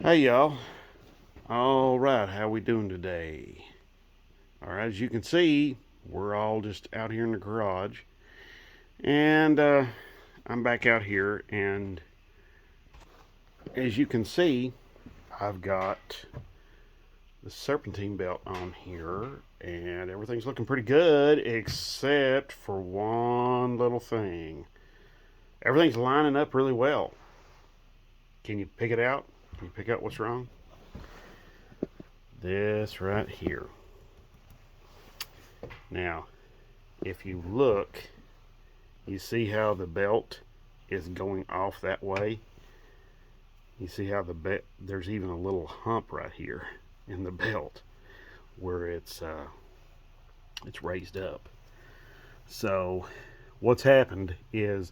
Hey y'all. All right, how we doing today? All right, as you can see, we're all just out here in the garage, and I'm back out here, and as you can see, I've got the serpentine belt on here, and everything's looking pretty good, except for one little thing. Everything's lining up really well. Can you pick it out? Can you pick out what's wrong? This right here. Now, if you look, you see how the belt is going off that way. You see how there's even a little hump right here in the belt where it's raised up. So what's happened is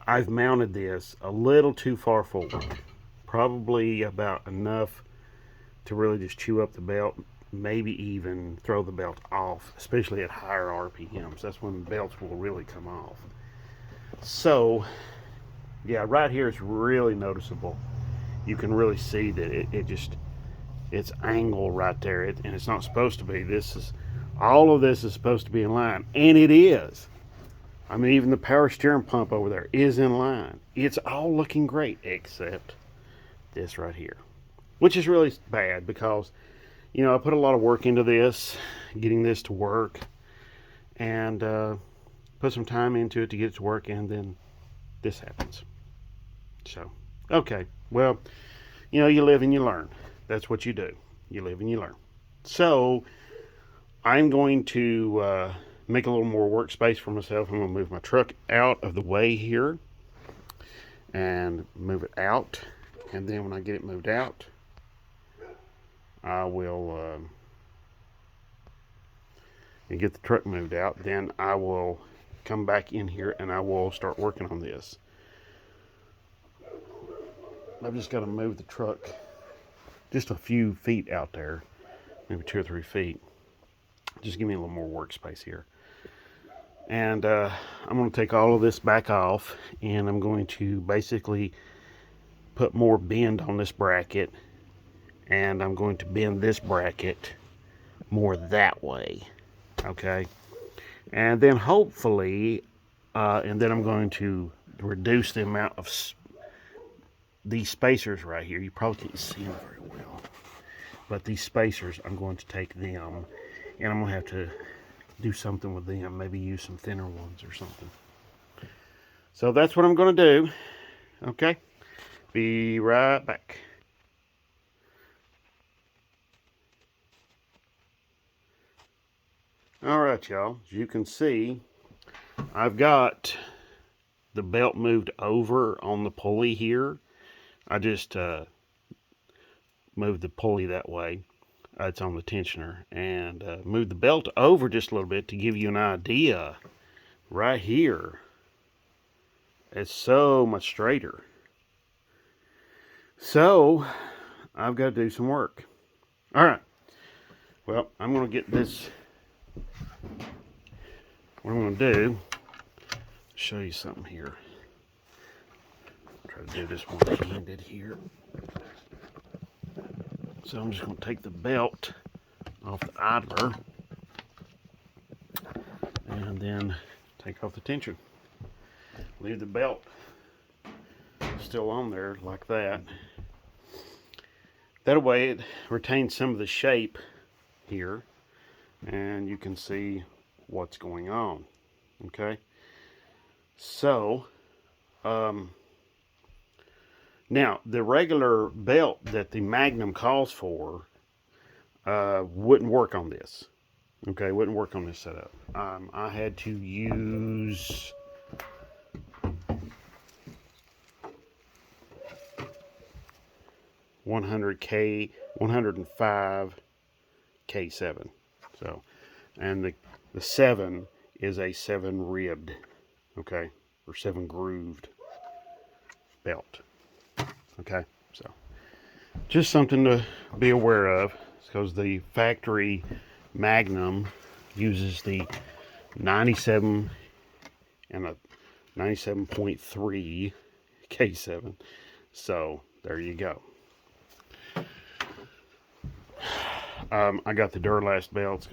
I've mounted this a little too far forward, probably about enough to really just chew up the belt, maybe even throw the belt off, especially at higher RPMs. That's when belts will really come off. So, yeah, right here it's really noticeable. You can really see that it's angled right there, and it's not supposed to be. All of this is supposed to be in line, and it is. I mean, even the power steering pump over there is in line. It's all looking great, except this right here, which is really bad because, I put a lot of work into this, getting this to work, and put some time into it to get it to work, and then this happens. So, okay, well, you live and you learn. That's what you do. You live and you learn. So, I'm going to make a little more workspace for myself. I'm going to move my truck out of the way here and move it out. And then when I get it moved out, I will and get the truck moved out. Then I will come back in here and I will start working on this. I've just got to move the truck just a few feet out there, maybe 2 or 3 feet. Just give me a little more workspace here. And I'm going to take all of this back off, and I'm going to basically put more bend on this bracket, and I'm going to bend this bracket more that way. Okay, and then hopefully, and then I'm going to reduce the amount of these spacers right here. You probably can't see them very well, but these spacers, I'm going to take them, and I'm going to have to do something with them, maybe use some thinner ones or something. So that's what I'm going to do. Okay, be right back. All right, y'all, as you can see, I've got the belt moved over on the pulley here. I just moved the pulley that way. It's on the tensioner, and moved the belt over just a little bit to give you an idea. Right here, it's so much straighter. So I've got to do some work. All right. Well, I'm going to get this. What I'm going to do, show you something here. Try to do this one-handed here. So I'm just going to take the belt off the idler and then take off the tension. Leave the belt still on there like that. That way it retains some of the shape here, and you can see what's going on. Okay, so now the regular belt that the Magnum calls for wouldn't work on this. Okay, wouldn't work on this setup. I had to use $105 K7. So, and the 7 is a 7 ribbed, okay, or 7 grooved belt. Okay, so just something to be aware of, because the factory Magnum uses the 97 and a 97.3 K7. So there you go. I got the Duralast belts.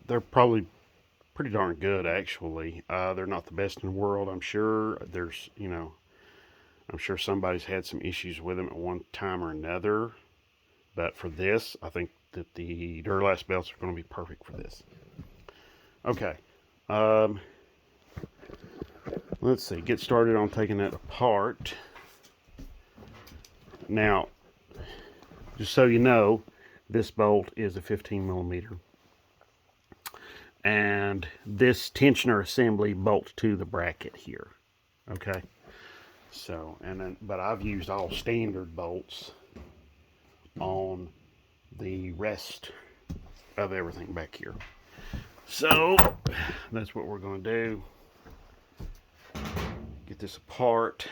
They're probably pretty darn good, actually. They're not the best in the world, I'm sure. There's, I'm sure somebody's had some issues with them at one time or another. But for this, I think that the Duralast belts are going to be perfect for this. Okay. Let's see. Get started on taking that apart. Now, just so you know, this bolt is a 15 millimeter. And this tensioner assembly bolts to the bracket here. Okay. So, but I've used all standard bolts on the rest of everything back here. So, that's what we're going to do. Get this apart.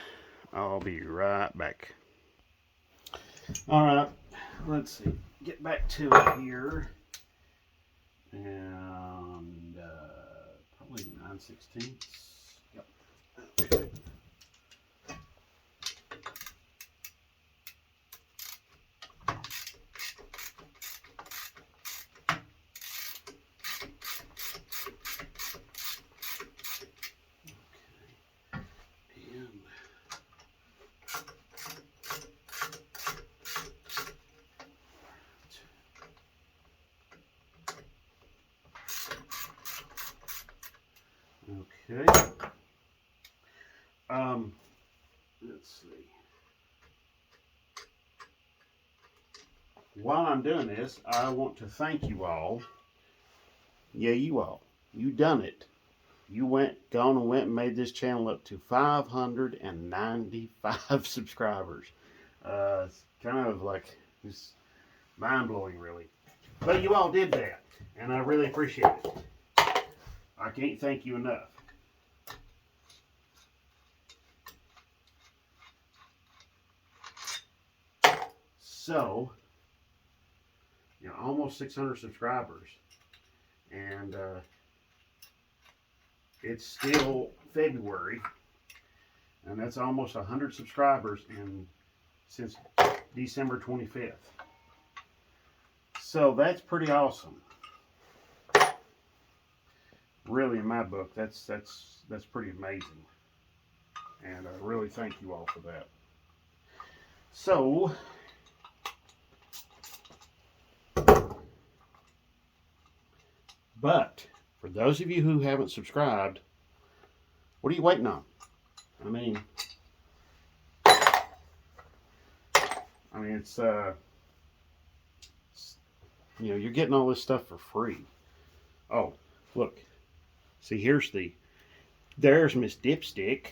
I'll be right back. Alright, let's see. Get back to it here. And probably 9/16. Yep. Okay. Okay. Let's see. While I'm doing this, I want to thank you all. Yeah, you all. You done it. You gone and made this channel up to 595 subscribers. It's kind of like just mind-blowing, really. But you all did that, and I really appreciate it. I can't thank you enough. So, almost 600 subscribers, and it's still February, and that's almost 100 subscribers since December 25th. So that's pretty awesome. Really, in my book, that's pretty amazing, and I really thank you all for that. So, but for those of you who haven't subscribed, what are you waiting on? I mean, it's you're getting all this stuff for free. Oh, look. See, there's Miss Dipstick.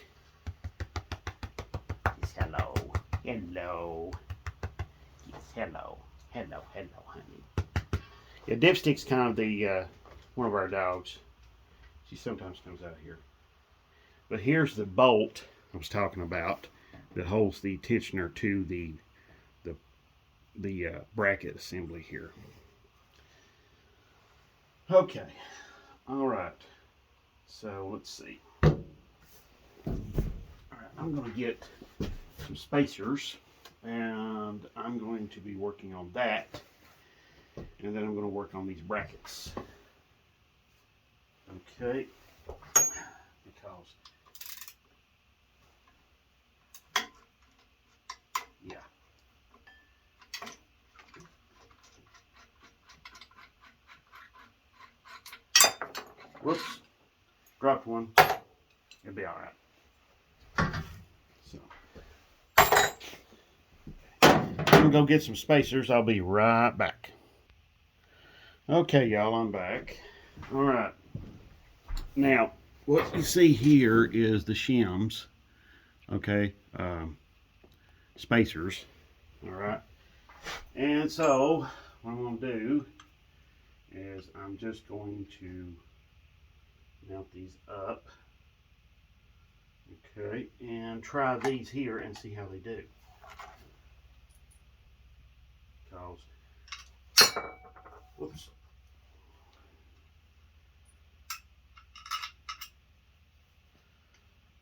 Yes, hello. Hello. Yes, hello. Hello, honey. Yeah, Dipstick's kind of the, one of our dogs. She sometimes comes out here. But here's the bolt I was talking about that holds the tensioner to the bracket assembly here. Okay. All right. So let's see. All right, I'm going to get some spacers, and I'm going to be working on that, and then I'm going to work on these brackets. Okay. Because whoops, dropped one. It'll be all right. So, I'm gonna go get some spacers. I'll be right back. Okay, y'all, I'm back. All right. Now, what you see here is the shims. Okay, spacers. All right. And so, what I'm gonna do is I'm just going to mount these up, okay, and try these here and see how they do. Because, whoops.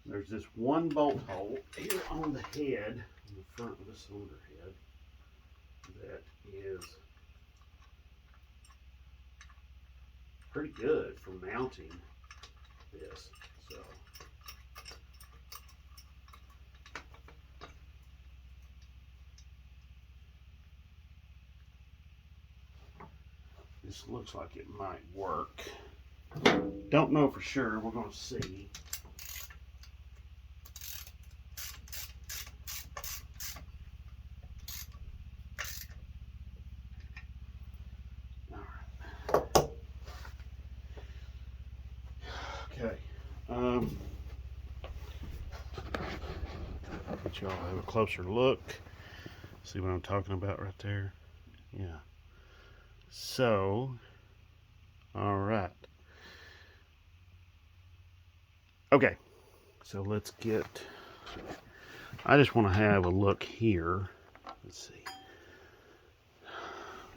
There's this one bolt hole here on the head, on the front of the cylinder head, that is pretty good for mounting this. So this looks like it might work. Don't know for sure. We're going to see. Okay. Let y'all have a closer look. See what I'm talking about right there? Yeah. So, all right. Okay. So let's get. I just want to have a look here. Let's see.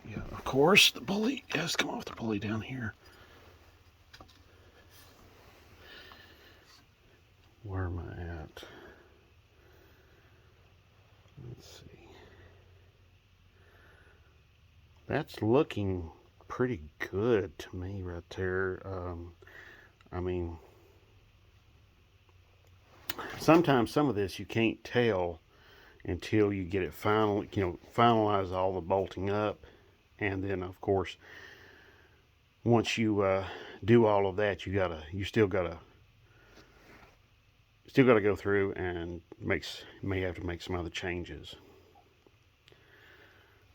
Yeah, of course, the pulley has to come off the pulley down here. Where am I at? Let's see. That's looking pretty good to me right there. I mean, sometimes some of this you can't tell until you get it finalize all the bolting up, and then of course, once you do all of that, you still gotta go through and may have to make some other changes.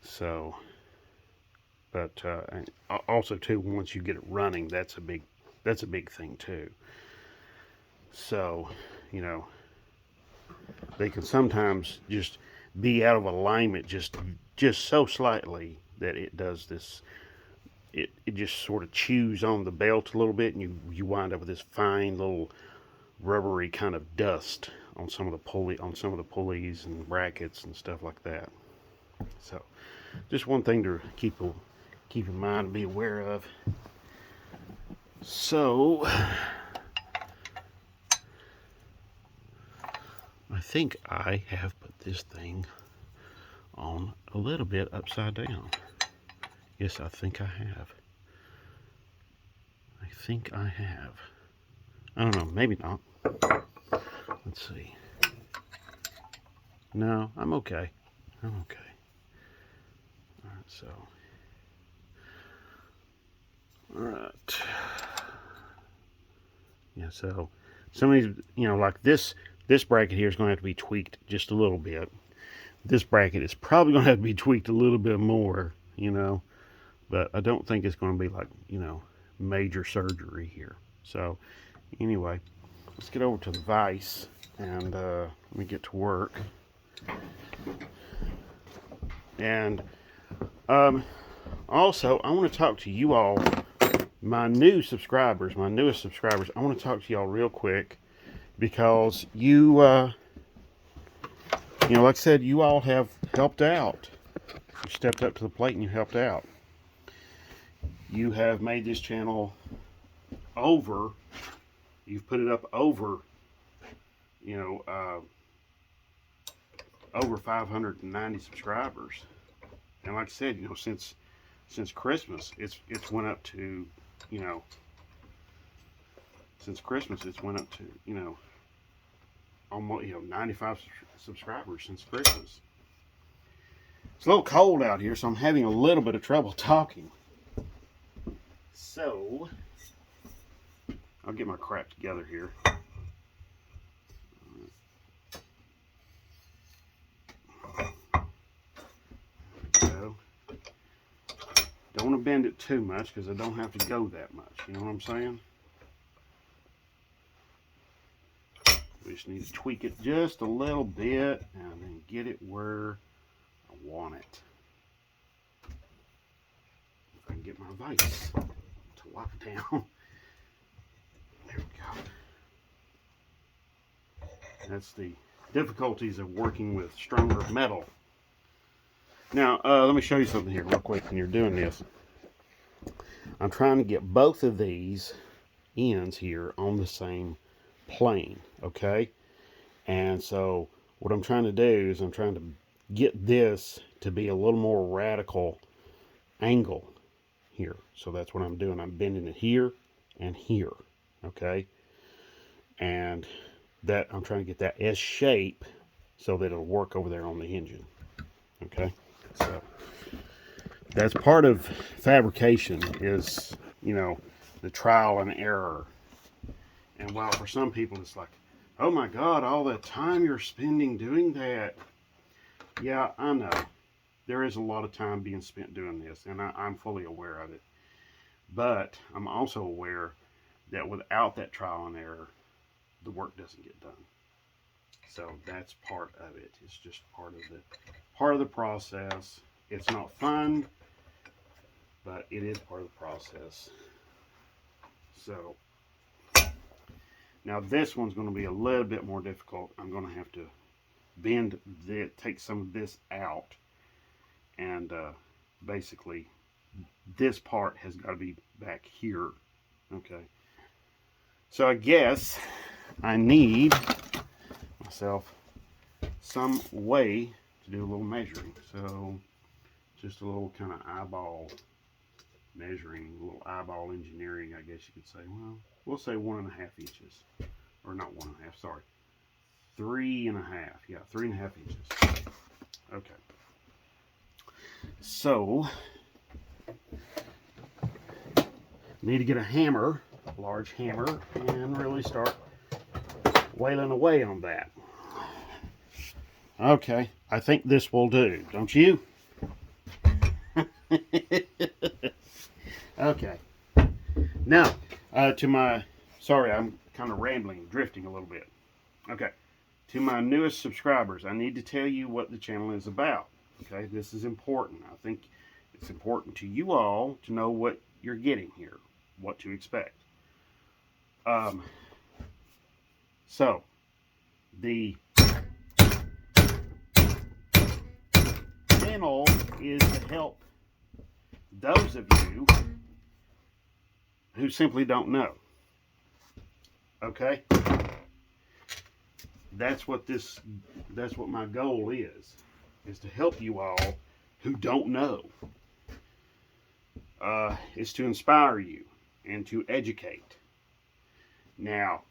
So, but also too, once you get it running, that's a big thing too. So, you know, they can sometimes just be out of alignment just so slightly that it does this. It just sort of chews on the belt a little bit, and you wind up with this fine little rubbery kind of dust on some of the pulleys and brackets and stuff like that. So, just one thing to keep in mind and be aware of. So, I think I have put this thing on a little bit upside down. Yes, I think I have. I don't know, maybe not. Let's see. No, I'm okay. Alright, so. Alright. Yeah, so some of these, like this bracket here is going to have to be tweaked just a little bit. This bracket is probably going to have to be tweaked a little bit more, but I don't think it's going to be like, major surgery here. So anyway, let's get over to the vise and let me get to work. And also, I want to talk to you all, my newest subscribers. I want to talk to y'all real quick because you, like I said, you all have helped out. You stepped up to the plate and you helped out. You have made this channel you've put it up over, over 590 subscribers. And like I said, since Christmas, it's went up to, since Christmas, it's went up to, almost, 95 subscribers since Christmas. It's a little cold out here, so I'm having a little bit of trouble talking. So, I'll get my crap together here. So, don't want to bend it too much because I don't have to go that much. You know what I'm saying? We just need to tweak it just a little bit and then get it where I want it. If I can get my vise to lock down. There we go. That's the difficulties of working with stronger metal. Now, let me show you something here real quick when you're doing this. I'm trying to get both of these ends here on the same plane, okay? And so what I'm trying to do is I'm trying to get this to be a little more radical angle here. So that's what I'm doing. I'm bending it here and here, okay? And that I'm trying to get that S shape so that it'll work over there on the engine, okay? So that's part of fabrication is, you know, the trial and error. And while for some people it's like, oh my God, all that time you're spending doing that. Yeah, I know. There is a lot of time being spent doing this, and I'm fully aware of it. But I'm also aware that without that trial and error, the work doesn't get done. So that's part of it. It's just part of the process. It's not fun, but it is part of the process. So now this one's going to be a little bit more difficult. I'm going to have to take some of this out, and basically this part has got to be back here. Okay. So I guess I need myself some way to do a little measuring. So just a little kind of eyeball measuring, a little eyeball engineering, I guess you could say. Well, we'll say 1.5 inches, or not 1.5, sorry, 3.5. Yeah, 3.5 inches. Okay. So need to get a hammer, a large hammer, and really start wailing away on that. Okay, I think this will do, don't you? Okay. Now, sorry, I'm kind of rambling, drifting a little bit. Okay, to my newest subscribers, I need to tell you what the channel is about. Okay, this is important. I think it's important to you all to know what you're getting here, what to expect. So, the channel is to help those of you who simply don't know. Okay? That's what my goal is to help you all who don't know. Is to inspire you and to educate. Now,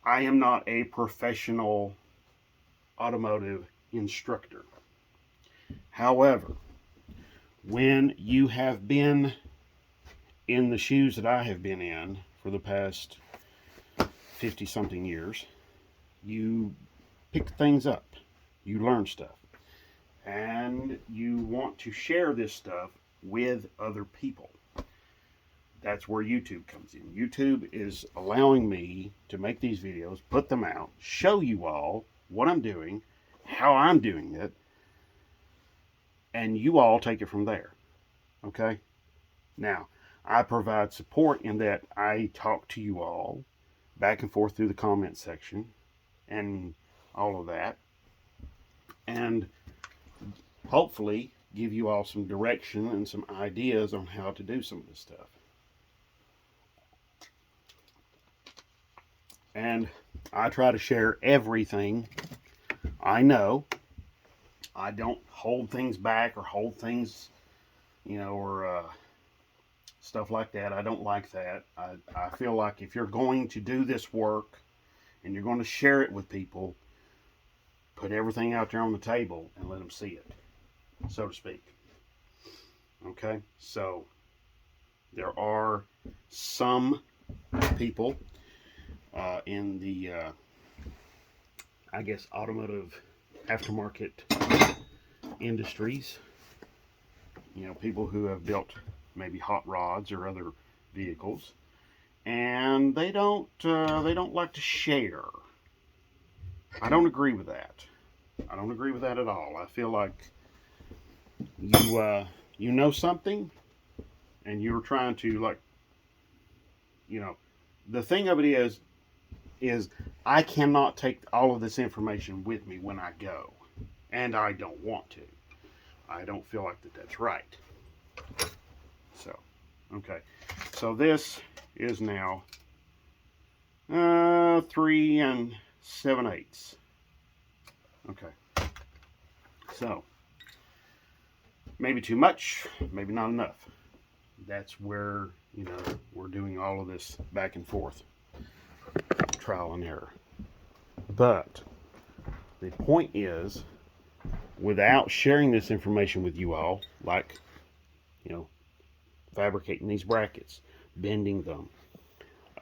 I am not a professional automotive instructor. However, when you have been in the shoes that I have been in for the past 50-something years, you pick things up, you learn stuff, and you want to share this stuff with other people. That's where YouTube comes in. YouTube is allowing me to make these videos, put them out, show you all what I'm doing, how I'm doing it, and you all take it from there. Okay? Now, I provide support in that I talk to you all back and forth through the comment section and all of that, and hopefully give you all some direction and some ideas on how to do some of this stuff. And I try to share everything I know. I don't hold things back or hold things, or stuff like that. I don't like that. I feel like if you're going to do this work and you're going to share it with people, put everything out there on the table and let them see it, so to speak. Okay? So there are some people in the, I guess, automotive aftermarket industries, people who have built maybe hot rods or other vehicles, and they don't like to share. I don't agree with that. I don't agree with that at all. I feel like you know something, and you're trying to the thing of it is I cannot take all of this information with me when I go, and I don't want to. I don't feel like that's right. So, okay. So this is now 3 7/8. Okay. So, maybe too much, maybe not enough. that's where, you know, we're doing all of this back and forth, trial and error. But the point is, without sharing this information with you all, like, you know, fabricating these brackets, bending them,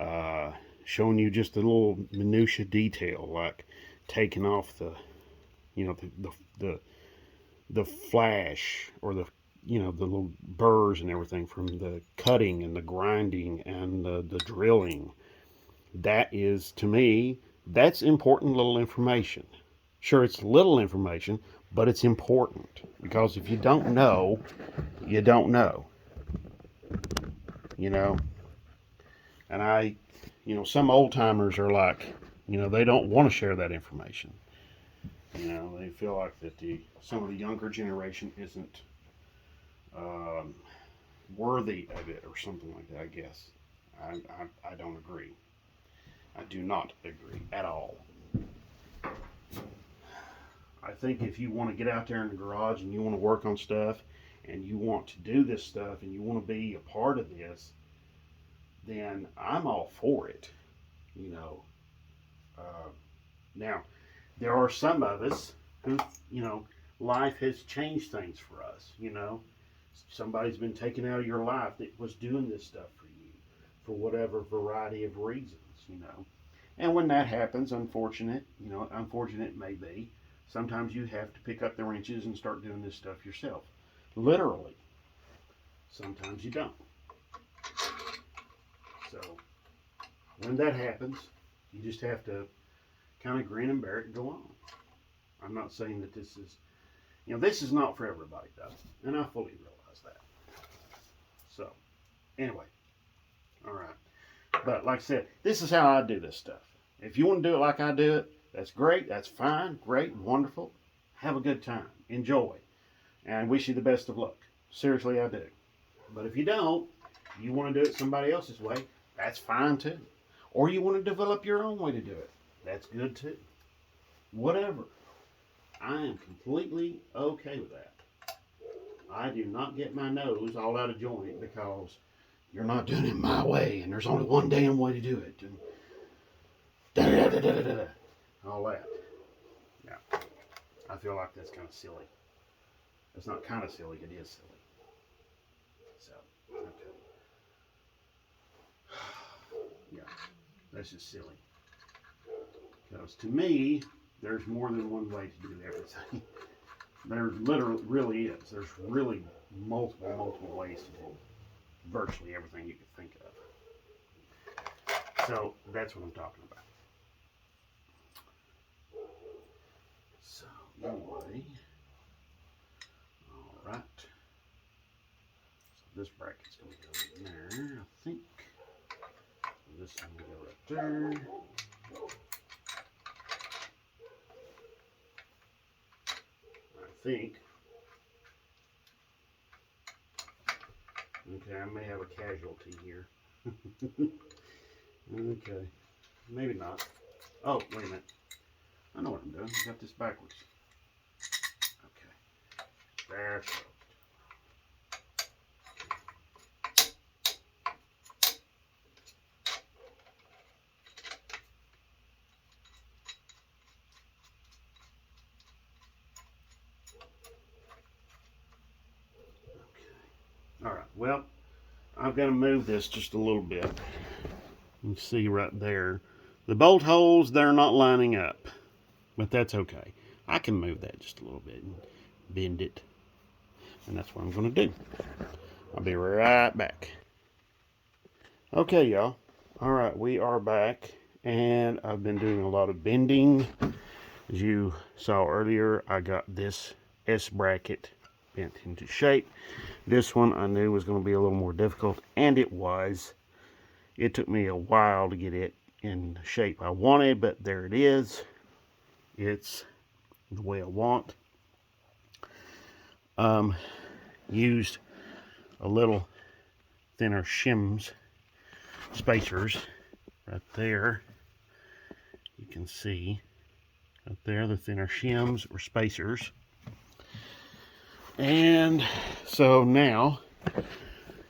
uh, showing you just a little minutia detail, like taking off the, you know, the flash, or the, you know, the little burrs and everything from the cutting and the grinding and the drilling. That is, to me, that's important little information. Sure, it's little information, but it's important, because if you don't know, you don't know. You know, and you know, some old timers are like, you know, they don't want to share that information. You know, they feel like that some of the younger generation isn't um, worthy of it, or something like that. I guess I don't agree. I do not agree at all. I think if you want to get out there in the garage and you want to work on stuff and you want to do this stuff and you want to be a part of this, then I'm all for it. You know, uh, now there are some of us who, you know, life has changed things for us. You know, somebody's been taken out of your life that was doing this stuff for you for whatever variety of reasons. You know, and when that happens, unfortunate it may be, sometimes you have to pick up the wrenches and start doing this stuff yourself. Literally. Sometimes you don't. So, when that happens, you just have to kind of grin and bear it and go on. I'm not saying that this is, you know, this is not for everybody, though. And I fully realize that. So, anyway. All right. But like I said, this is how I do this stuff. If you want to do it like I do it, that's great. That's fine. Great. Wonderful. Have a good time. Enjoy. And I wish you the best of luck. Seriously, I do. But if you don't, you want to do it somebody else's way, that's fine too. Or you want to develop your own way to do it, that's good too. Whatever. I am completely okay with that. I do not get my nose all out of joint because you're not doing it my way and there's only one damn way to do it. And da-da-da-da-da-da-da. All that. Yeah. I feel like that's kind of silly. It's not kind of silly, it is silly. So, okay. Yeah, that's just silly. Because to me, there's more than one way to do everything. There literally really is. There's really multiple ways to do virtually everything you could think of. So, that's what I'm talking about. So, anyway. Alright. So, this bracket's going to go in there, I think. This one will go right there. I think. Okay, I may have a casualty here. Okay. Maybe not. Oh, wait a minute. I know what I'm doing. I got this backwards. Okay. That's right. Alright, well, I've got to move this just a little bit. You can see right there. The bolt holes, they're not lining up. But that's okay. I can move that just a little bit and bend it. And that's what I'm going to do. I'll be right back. Okay, y'all. Alright, we are back. And I've been doing a lot of bending. As you saw earlier, I got this S bracket bent into shape. This one I knew was going to be a little more difficult, and it was. It took me a while to get it in the shape I wanted, but there it is. It's the way I want. Used a little thinner shims spacers right there. You can see right there the thinner shims or spacers. And so now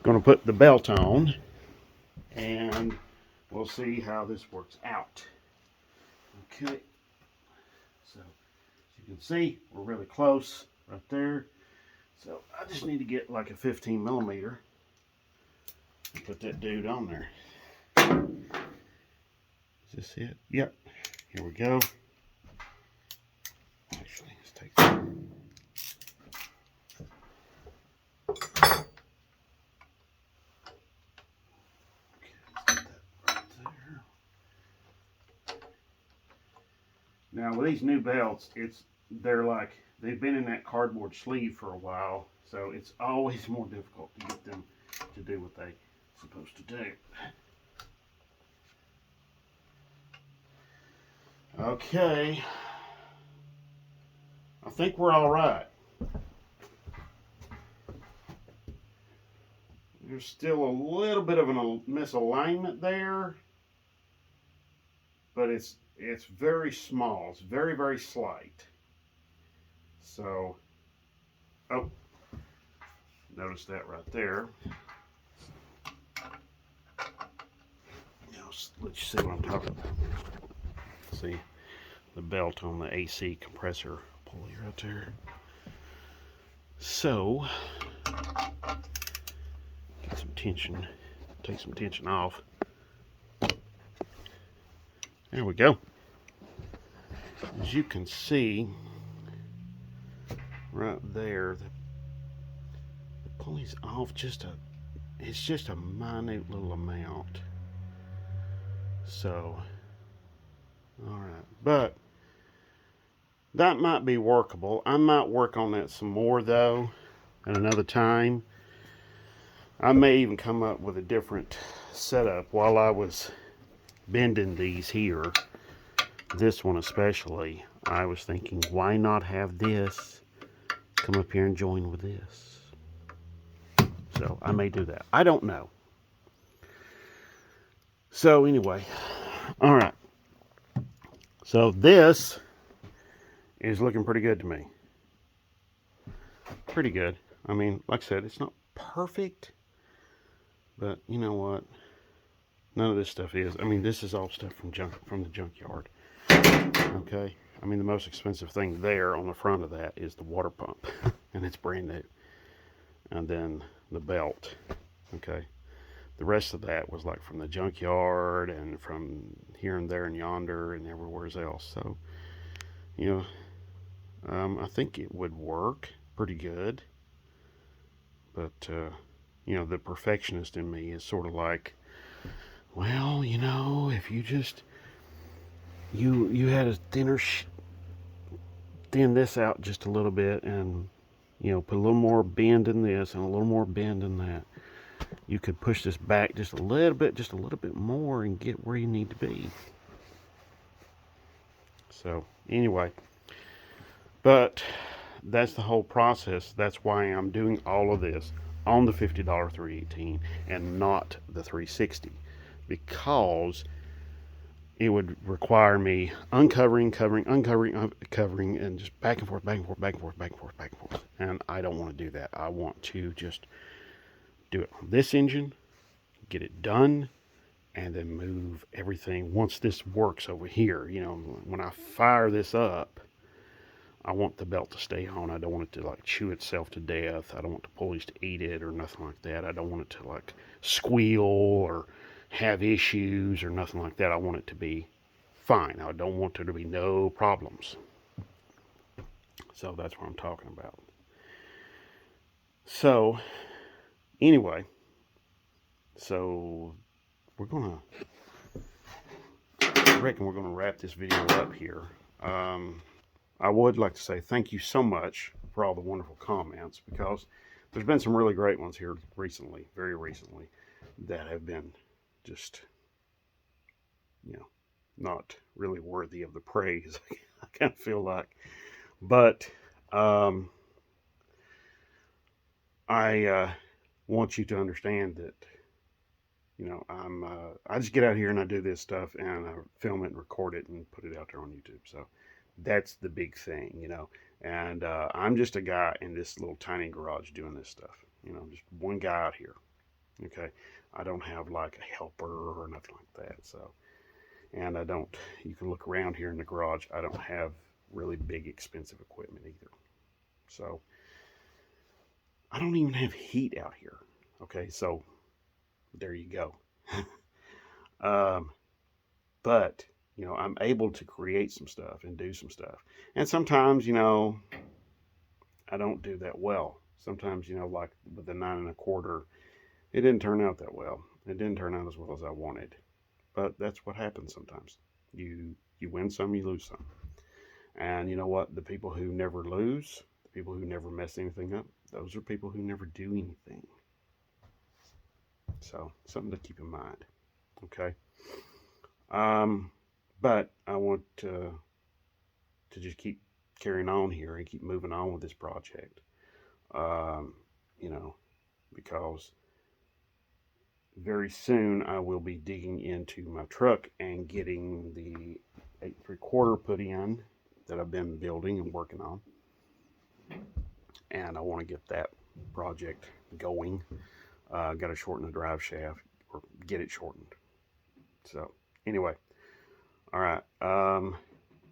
Going to put the belt on, and we'll see how this works out. Okay, so as you can see, we're really close right there. So I just need to get like a 15 millimeter and put that dude on there. Is this it? Yep. Here we go. Actually, let's take that. Now with these new belts, they've been in that cardboard sleeve for a while, so it's always more difficult to get them to do what they're supposed to do. Okay, I think we're all right. There's still a little bit of a misalignment there, but it's very small. It's very, very slight. So, oh, notice that right there. Now, let's see what I'm talking about. See the belt on the AC compressor pulley right there. So, get some tension, take some tension off. There we go. As you can see, right there, the pulley's off it's just a minute little amount. So, alright, but that might be workable. I might work on that some more though at another time. I may even come up with a different setup while I was bending these here. This one especially, I was thinking, why not have this come up here and join with this? So I may do that. I don't know. So anyway, all right. So this is looking pretty good to me. Pretty good. I mean, like I said, it's not perfect, but you know what? None of this stuff is. I mean, this is all stuff from the junkyard. Okay. I mean, the most expensive thing there on the front of that is the water pump, and it's brand new. And then the belt. Okay. The rest of that was like from the junkyard and from here and there and yonder and everywhere else. So, you know, I think it would work pretty good. But, you know, the perfectionist in me is sort of like, well, you know, if you just, you had a thin this out just a little bit and, you know, put a little more bend in this and a little more bend in that. You could push this back just a little bit more and get where you need to be. So anyway, but that's the whole process. That's why I'm doing all of this on the $50 318 and not the 360, because it would require me uncovering, covering, and just back and forth, and I don't want to do that. I want to just do it on this engine, get it done, and then move everything. Once this works over here, you know, when I fire this up, I want the belt to stay on. I don't want it to like chew itself to death. I don't want the pulleys to eat it or nothing like that. I don't want it to like squeal or have issues or nothing like that. I want it to be fine. I don't want there to be no problems. So that's what I'm talking about. So anyway, so I reckon we're gonna wrap this video up here. I would like to say thank you so much for all the wonderful comments, because there's been some really great ones here recently, very recently, that have been just, you know, not really worthy of the praise. I kind of feel like, but I want you to understand that, you know, I just get out here and I do this stuff and I film it and record it and put it out there on YouTube. So that's the big thing, you know. And I'm just a guy in this little tiny garage doing this stuff. You know, just one guy out here. Okay, I don't have like a helper or nothing like that. So, and I don't. You can look around here in the garage. I don't have really big expensive equipment either. So I don't even have heat out here. Okay, so there you go. um, but I'm able to create some stuff and do some stuff. And sometimes, I don't do that well. Sometimes, like with the 9 1/4, it didn't turn out that well. It didn't turn out as well as I wanted. But that's what happens sometimes. You win some, you lose some. And you know what? The people who never lose, the people who never mess anything up, those are people who never do anything. So something to keep in mind. Okay. Um, but I want to just keep carrying on here and keep moving on with this project. Um, you know, because very soon I will be digging into my truck and getting the 8 3/4 put in that I've been building and working on. And I want to get that project going. Got to shorten the drive shaft or get it shortened. So, anyway, all right.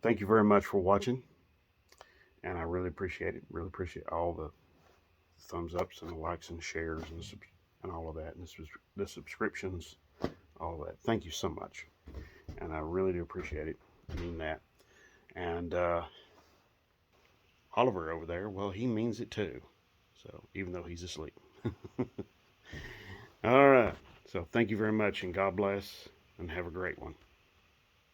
Thank you very much for watching, and I really appreciate it. Really appreciate all the thumbs ups and the likes and shares and all of that, and the subscriptions, all of that. Thank you so much, and I really do appreciate it. I mean that. And Oliver over there, well, he means it too. So even though he's asleep. All right. So thank you very much, and God bless, and have a great one.